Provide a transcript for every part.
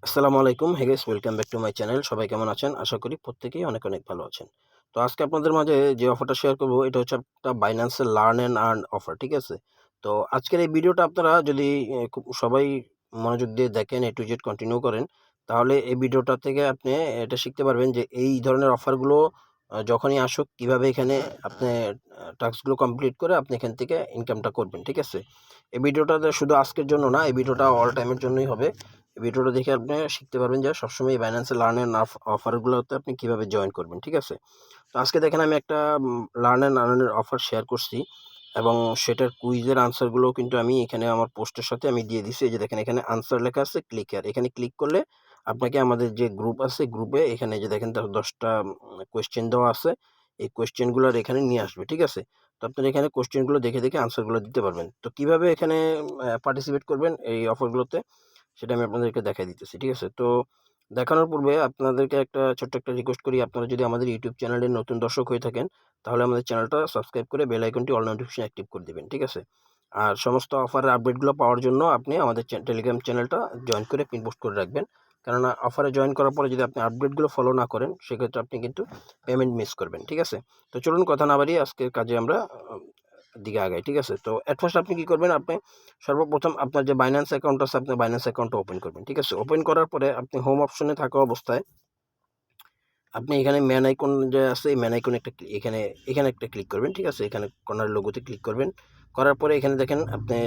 আসসালামু আলাইকুম। Hey guys, welcome back to my channel. সবাই কেমন আছেন? আশা করি প্রত্যেকেই অনেক, অনেক ভালো আছেন। তো আজকে আপনাদের মাঝে যে অফারটা শেয়ার করব এটা হচ্ছে একটা Binance এর লার্ন অ্যান্ড আর্ন অফার, ঠিক আছে? তো আজকের এই ভিডিওটা আপনারা যদি খুব সবাই মনোযোগ দিয়ে দেখেন, A to Z কন্টিনিউ করেন, তাহলে এই ভিডিওটা থেকে আপনি এটা শিখতে পারবেন যে এই ধরনের অফারগুলো যখনই আসুক কিভাবে এখানে আপনি টাস্কগুলো কমপ্লিট করে আপনি এখান থেকে ইনকামটা করবেন, ঠিক আছে? এই ভিডিওটাতে শুধু আজকের জন্য না, এই ভিডিওটা অল টাইমের জন্যই হবে। এই ভিডিওটা দেখে আপনি শিখতে পারবেন যে সবসময় Binance লার্ন অ্যান্ড অফারগুলোতে আপনি কিভাবে জয়েন করবেন, ঠিক আছে? তো আজকে দেখেন আমি একটা লার্ন অ্যান্ড আর্নের অফার শেয়ার করছি এবং সেটার কুইজের আনসারগুলোও কিন্তু আমি এখানে আমার পোস্টের সাথে আমি দিয়ে দিছি। এই যে দেখেন এখানে আনসার লেখা আছে, ক্লিক হিয়ার। এখানে ক্লিক করলে আপনাকে আমাদের যে গ্রুপ আছে, গ্রুপে এখানে যে দেখেন 10টা কোয়েশ্চেন দেওয়া আছে। এই কোয়েশ্চেনগুলোর এখানে নিয়ে আসবে, ঠিক আছে? তো আপনারা এখানে কোয়েশ্চেনগুলো দেখে, দেখে আনসারগুলো দিতে পারবেন। তো কিভাবে এখানে পার্টিসিপেট করবেন এই অফারগুলোতে সেটা আমি আপনাদেরকে দেখাই দিতেছি, ঠিক আছে? তো দেখানোর পূর্বে আপনাদেরকে ছোট্ট একটা রিকোয়েস্ট করি, আপনারা যদি আমাদের ইউটিউব চ্যানেলের নতুন দর্শক হয়ে থাকেন, তাহলে আমাদের চ্যানেলটা সাবস্ক্রাইব করে বেল আইকনটি অল নোটিফিকেশন অ্যাক্টিভ করে দিবেন, ঠিক আছে? আর সমস্ত অফারের আপডেটগুলো পাওয়ার জন্য আপনি আমাদের টেলিগ্রাম চ্যানেলটা জয়েন করে পিন পোস্ট করে রাখবেন। কেননা অফারে জয়েন করার পরে যদি আপনি আপডেটগুলো ফলো না করেন, সেক্ষেত্রে আপনি কিন্তু পেমেন্ট মিস করবেন, ঠিক আছে? তো চলুন কথা না বাড়িয়ে আজকের কাজে আমরা দিকে আগাই, ঠিক আছে? তো এট ফার্স্ট আপনি কি করবেন, আপনি সর্বপ্রথম আপনার যে বাইন্যান্স অ্যাকাউন্ট আছে, আপনি বাইন্যান্স অ্যাকাউন্টটা ওপেন করবেন, ঠিক আছে? ওপেন করার পরে আপনি হোম অপশনে থাকা অবস্থায় আপনি এখানে ম্যান আইকন যে আছে, এই ম্যান আইকনে এখানে এখানে একটা ক্লিক করবেন, ঠিক আছে? এখানে কর্নার লোগোতে ক্লিক করবেন। করার পরে এখানে দেখেন আপনি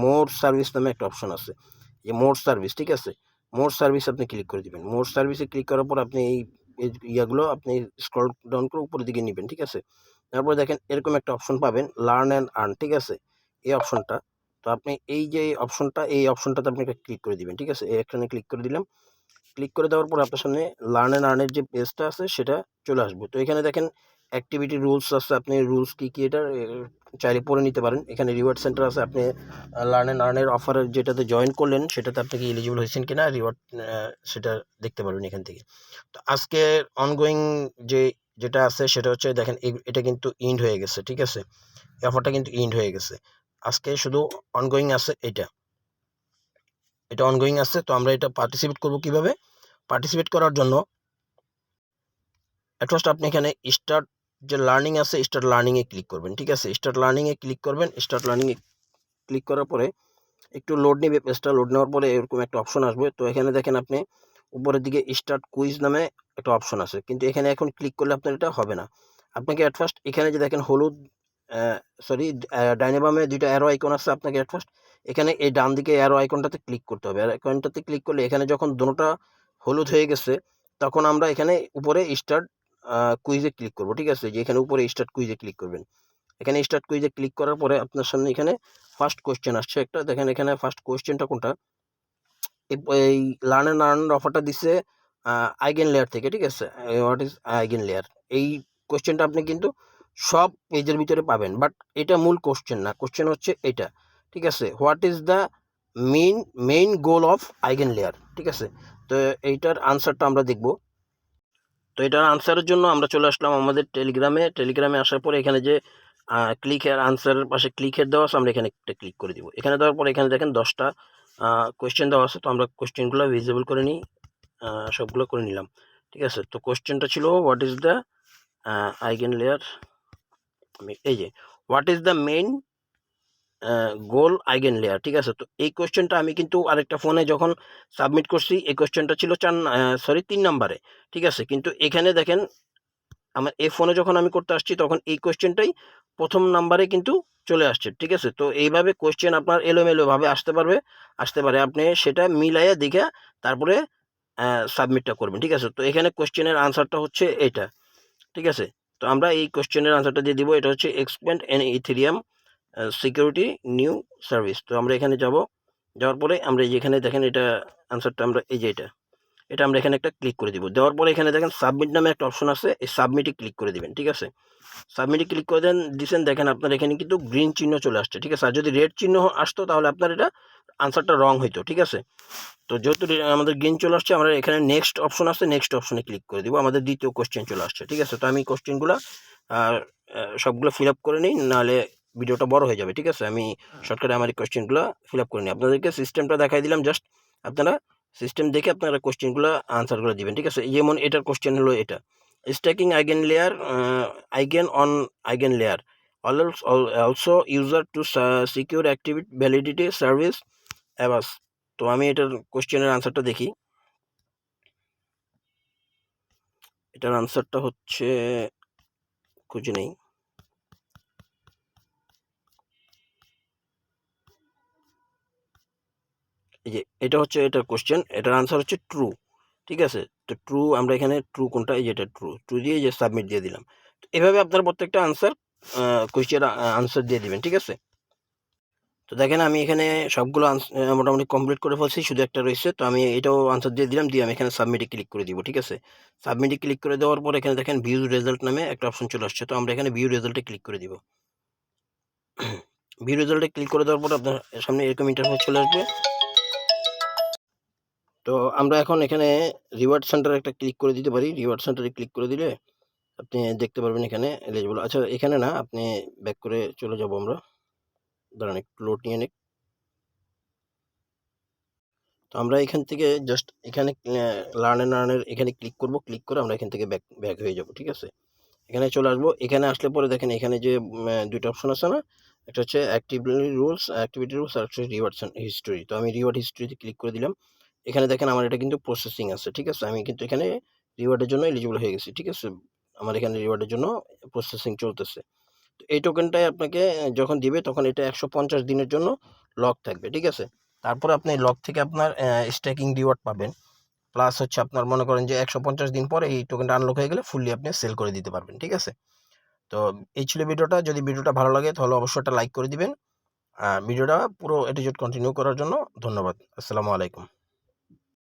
মোর সার্ভিস নামে একটা অপশন আছে। এই মোর সার্ভিস, ঠিক আছে? মোর সার্ভিস আপনি ক্লিক করে দিবেন। মোর সার্ভিসে ক্লিক করার পর আপনি এই ইয়াগুলো আপনি স্ক্রল ডাউন করে উপরের দিকে নিবেন, ঠিক আছে? তারপরে দেখেন এরকম একটা অপশন পাবেন, লার্ন অ্যান্ড আর্ন, ঠিক আছে? এই অপশনটা। তো আপনি এই যে অপশনটা, এই অপশনটাতে আপনি একটা ক্লিক করে দিবেন, ঠিক আছে? এখানে ক্লিক করে দিলাম। ক্লিক করে দেওয়ার পর আপনার সামনে লার্ন অ্যান্ড আর্নের যে পেজটা আছে সেটা চলে আসবে। তো এখানে দেখেন অ্যাক্টিভিটি রুলস আছে, আপনি রুলস কী, কী এটা চাইলে পড়ে নিতে পারেন। এখানে রিওয়ার্ড সেন্টার আছে, আপনি লার্ন অ্যান্ড আর্নের অফারের যেটাতে জয়েন করলেন সেটাতে আপনি কি এলিজিবল হয়েছেন কিনা রিওয়ার্ড সেটা দেখতে পারবেন এখান থেকে। তো আজকে অনগোয়িং যেটা আছে সেটা হচ্ছে দেখেন এটা কিন্তু ইন্ড হয়ে গেছে, ঠিক আছে? এই অফারটা কিন্তু ইন্ড হয়ে গেছে। আজকে শুধু অনগোয়িং আছে এটা অনগোয়িং আছে। তো আমরা এটা পার্টিসিপেট করব কিভাবে? পার্টিসিপেট করার জন্য এট ফার্স্ট আপনি এখানে স্টার্ট যে লার্নিং আছে, স্টার্ট লার্নিংয়ে ক্লিক করবেন, ঠিক আছে? স্টার্ট লার্নিংয়ে ক্লিক করবেন। স্টার্ট লার্নিংয়ে ক্লিক করার পরে একটু লোড নেবে পেজটা। লোড নেওয়ার পরে এরকম একটা অপশন আসবে। তো এখানে দেখেন আপনি উপরের দিকে স্টার্ট কুইজ নামে একটা অপশন আছে, কিন্তু এখানে এখন ক্লিক করলে আপনার এটা হবে না। আপনাকে এট ফার্স্ট এখানে যে দেখেন হলুদ সরি ডাইনে বামে 2টা অ্যারো আইকন আছে, আপনাকে এট ফার্স্ট এখানে এই ডান দিকে অ্যারো আইকনটাতে ক্লিক করতে হবে। অ্যারো আইকনটাতে ক্লিক করলে এখানে যখন দোনোটা হলুদ হয়ে গেছে, তখন আমরা এখানে উপরে স্টার্ট কুইজে ক্লিক করব, ঠিক আছে? যে এখানে উপরে স্টার্ট কুইজে ক্লিক করবেন। এখানে স্টার্ট কুইজে ক্লিক করার পরে আপনার সামনে এখানে ফার্স্ট কোয়েশ্চেন আসছে একটা। দেখেন এখানে ফার্স্ট কোয়েশ্চেনটা কোনটা? এই লার্ন অ্যান্ড আর্ন অফারটা দিচ্ছে আইগেন লেয়ার থেকে, ঠিক আছে? What is eigen layer? এই কোয়েশ্চেনটা আপনি কিন্তু সব পেজের ভিতরে পাবেন, বাট এটা মূল কোয়েশ্চেন না। কোয়েশ্চেন হচ্ছে এটা, ঠিক আছে? What is the main goal of eigen layer, ঠিক আছে? তো এইটার আনসারটা আমরা দেখব। তো এটার আনসারের জন্য আমরা চলে আসলাম আমাদের টেলিগ্রামে আসার পরে এখানে যে ক্লিক হেয়ার আনসারের পাশে ক্লিক হেয়ার দেওয়া আছে, আমরা এখানে একটা ক্লিক করে দিব। এখানে দেওয়ার পরে এখানে দেখেন 10টা কোয়েশ্চেন দেওয়া আছে। তো আমরা কোয়েশ্চেনগুলো ভিজিবল করে নিই, সবগুলো করে নিলাম, ঠিক আছে? তো কোয়েশ্চেনটা ছিল what is the eigen layer, এই যে what is the main goal eigen layer, ঠিক আছে? তো এই কোয়েশ্চেনটা আমি কিন্তু আরেকটা ফোনে যখন সাবমিট করছি, এই কোয়েশ্চেনটা ছিল 3 নাম্বারে, ঠিক আছে? কিন্তু এখানে দেখেন আমার এই ফোনে যখন আমি করতে আসছি, তখন এই কোয়েশ্চেনটাই প্রথম নাম্বারে কিন্তু চলে আসছে, ঠিক আছে? তো এইভাবে কোয়েশ্চেন আপনার এলোমেলোভাবে আসতে পারে। আপনি সেটা মিলাইয়া দেখে তারপরে সাবমিটটা করবেন, ঠিক আছে? তো এখানে কোয়েশ্চেনের আনসারটা হচ্ছে এটা, ঠিক আছে? তো আমরা এই কোয়েশ্চেনের আনসারটা দিয়ে দিব। এটা হচ্ছে expand N Ethereum security new service. তো আমরা এখানে যাওয়ার পরে আমরা যেখানে দেখেন এটা আনসারটা আমরা এই যে এটা আমরা এখানে একটা ক্লিক করে দিব। দেওয়ার পরে এখানে দেখেন সাবমিট নামে একটা অপশন আছে, এই সাবমিটে ক্লিক করে দিবেন, ঠিক আছে? সাবমিটে ক্লিক করে দিয়েছেন, দেখেন আপনার এখানে কিন্তু গ্রিন চিহ্ন চলে আসছে, ঠিক আছে? আর যদি রেড চিহ্ন আসতো তাহলে আপনার এটা আনসারটা রং হইতো, ঠিক আছে? তো যেহেতু আমাদের গ্রিন চলে আসছে, আমরা এখানে নেক্সট অপশন আছে, নেক্সট অপশনে ক্লিক করে দিব। আমাদের দ্বিতীয় কোশ্চেন চলে আসছে, ঠিক আছে? তো আমি কোশ্চেনগুলো সবগুলো ফিল আপ করে নিই, নাহলে ভিডিওটা বড় হয়ে যাবে, ঠিক আছে? আমি শর্টকাটে আমার এই কোশ্চেনগুলো ফিল আপ করে নিই। আপনাদেরকে সিস্টেমটা দেখাই দিলাম, জাস্ট আপনারা সিস্টেম দেখে আপনারা কোশ্চেনগুলো আনসারগুলো দিবেন, ঠিক আছে? যেমন এটার কোশ্চেন হলো এটা, stacking again layer, again on again layer also user to secure activity validity service abuse. তো আমি এটার কোশ্চেনের আনসারটা দেখি। এটার আনসারটা হচ্ছে, খুঁজে নেই, এই যে এটা হচ্ছে এটার কোশ্চেন, এটার আনসার হচ্ছে ট্রু, ঠিক আছে? তো ট্রু, আমরা এখানে ট্রু কোনটা, এই যে এটা ট্রু, ট্রু দিয়ে যে সাবমিট দিয়ে দিলাম। তো এভাবে আপনার প্রত্যেকটা আনসার কোশ্চেন আনসার দিয়ে দিবেন, ঠিক আছে? তো দেখেন আমি এখানে সবগুলো মোটামুটি কমপ্লিট করে ফেলছি, শুধু একটা রয়েছে। তো আমি এটাও আনসার দিয়ে দিলাম, দিয়ে আমি এখানে সাবমিটে ক্লিক করে দিব, ঠিক আছে? সাবমিটে ক্লিক করে দেওয়ার পর এখানে দেখেন ভিউ রেজাল্ট নামে একটা অপশন চলে আসছে। তো আমরা এখানে ভিউ রেজাল্টে ক্লিক করে দিব। ভিউ রেজাল্টে ক্লিক করে দেওয়ার পর আপনার সামনে এরকম ইন্টারফেস চলে আসবে। তো আমরা এখন এখানে রিওয়ার্ড সেন্টারে একটা ক্লিক করে দিতে পারি। রিওয়ার্ড সেন্টারে ক্লিক করে দিলে আপনি দেখতে পারবেন এখানে এলিজিবল। আচ্ছা, এখানে না, আপনি ব্যাক করে চলে যাব আমরা। দাঁড়ান, একটু লোড নিয়ে নিক। তো আমরা এখান থেকে জাস্ট এখানে লার্ন অ্যান্ড আর্নের এখানে ক্লিক করব। ক্লিক করে আমরা এখান থেকে ব্যাক ব্যাক হয়ে যাব, ঠিক আছে? এখানে চলে আসবো। এখানে আসলে পরে দেখেন এখানে যে ২ টা অপশন আছে না? একটা হচ্ছে অ্যাক্টিভিটি রুলস, আর হচ্ছে রিওয়ার্ডস অ্যান্ড হিস্টোরি। তো আমি রিওয়ার্ড হিস্টোরিতে ক্লিক করে দিলাম। এখানে দেখেন আমার এটা কিন্তু প্রসেসিং আছে, ঠিক আছে? আমি কিন্তু এখানে রিওয়ার্ডের জন্য এলিজিবল হয়ে গেছি, ঠিক আছে? আমার এখানে রিওয়ার্ডের জন্য প্রসেসিং চলতেছে। তো এই টোকেনটাই আপনাকে যখন দিবে তখন এটা ১৫০ দিনের জন্য লক থাকবে, ঠিক আছে? তারপরে আপনি লক থেকে আপনার স্ট্যাকিং রিওয়ার্ড পাবেন। প্লাস হচ্ছে আপনার মনে করেন যে ১৫০ দিন পরে এই টোকেনটা আনলক হয়ে গেলে ফুললি আপনি সেল করে দিতে পারবেন, ঠিক আছে? তো এই ছিল ভিডিওটা। যদি ভিডিওটা ভালো লাগে তাহলে অবশ্যই একটা লাইক করে দিবেন। ভিডিওটা পুরো এ টু জেড কন্টিনিউ করার জন্য ধন্যবাদ। আসসালামু আলাইকুম।